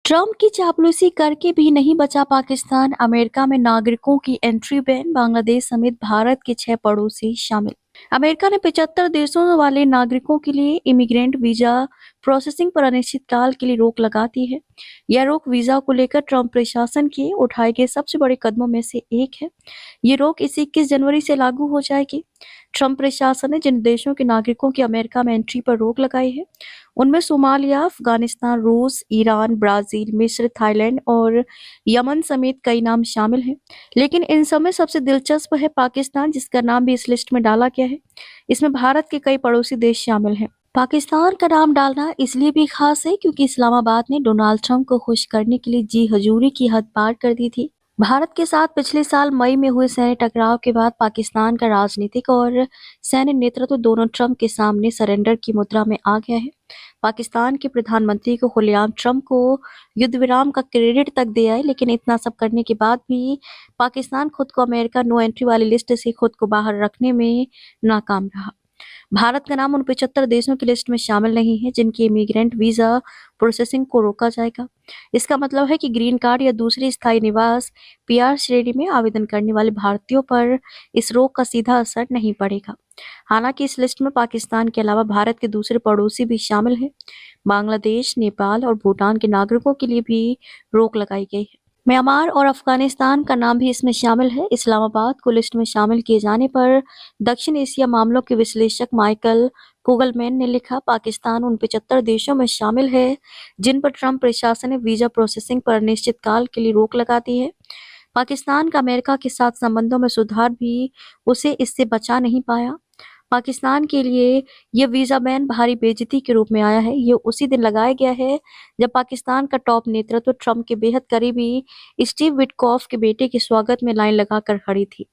Trump की चापलूसी करके भी नहीं बचा पाकिस्तान। अमेरिका में नागरिकों की एंट्री बैन, बांग्लादेश समेत भारत के 6 पड़ोसी शामिल। अमेरिका ने 75 देशों वाले नागरिकों के लिए इमिग्रेंट वीजा प्रोसेसिंग पर अनिश्चितकाल के लिए रोक लगा दी है। यह रोक वीजा को लेकर ट्रंप प्रशासन के उठाए गए सबसे बड़े कदमों में से एक है। ये रोक इस 21 जनवरी से लागू हो जाएगी। ट्रंप प्रशासन ने जिन देशों के नागरिकों की अमेरिका में एंट्री पर रोक लगाई है, उनमें सोमालिया, अफगानिस्तान, रूस, ईरान, ब्राजील, मिस्र, थाईलैंड और यमन समेत कई नाम शामिल हैं। लेकिन इन सब में सबसे दिलचस्प है पाकिस्तान, जिसका नाम भी इस लिस्ट में डाला गया है। इसमें भारत के कई पड़ोसी देश शामिल हैं। पाकिस्तान का नाम डालना इसलिए भी खास है क्योंकि इस्लामाबाद ने डोनाल्ड ट्रंप को खुश करने के लिए जी हजूरी की हद पार कर दी थी। भारत के साथ पिछले साल मई में हुए सैन्य टकराव के बाद पाकिस्तान का राजनीतिक और सैन्य नेतृत्व दोनों ट्रंप के सामने सरेंडर की मुद्रा में आ गया है। पाकिस्तान के प्रधानमंत्री को खुलेआम ट्रंप को युद्ध विराम का क्रेडिट तक दिया है, लेकिन इतना सब करने के बाद भी पाकिस्तान खुद को अमेरिका नो एंट्री वाली लिस्ट से खुद को बाहर रखने में नाकाम रहा। भारत का नाम उन 75 देशों की लिस्ट में शामिल नहीं है जिनकी इमिग्रेंट वीजा प्रोसेसिंग को रोका जाएगा। इसका मतलब है कि ग्रीन कार्ड या दूसरी स्थायी निवास पीआर श्रेणी में आवेदन करने वाले भारतीयों पर इस रोक का सीधा असर नहीं पड़ेगा। हालांकि इस लिस्ट में पाकिस्तान के अलावा भारत के दूसरे पड़ोसी भी शामिल हैं। बांग्लादेश, नेपाल और भूटान के नागरिकों के लिए भी रोक लगाई गई है। म्यांमार और अफगानिस्तान का नाम भी इसमें शामिल है। इस्लामाबाद को लिस्ट में शामिल किए जाने पर दक्षिण एशिया मामलों के विश्लेषक माइकल कुगलमैन ने लिखा, पाकिस्तान उन 75 देशों में शामिल है जिन पर ट्रंप प्रशासन ने वीजा प्रोसेसिंग पर अनिश्चितकाल के लिए रोक लगा दी है। पाकिस्तान का अमेरिका के साथ संबंधों में सुधार भी उसे इससे बचा नहीं पाया। पाकिस्तान के लिए यह वीजा बैन भारी बेइज्जती के रूप में आया है। ये उसी दिन लगाया गया है जब पाकिस्तान का टॉप नेतृत्व ट्रंप के बेहद करीबी स्टीव विटकॉफ के बेटे के स्वागत में लाइन लगाकर खड़ी थी।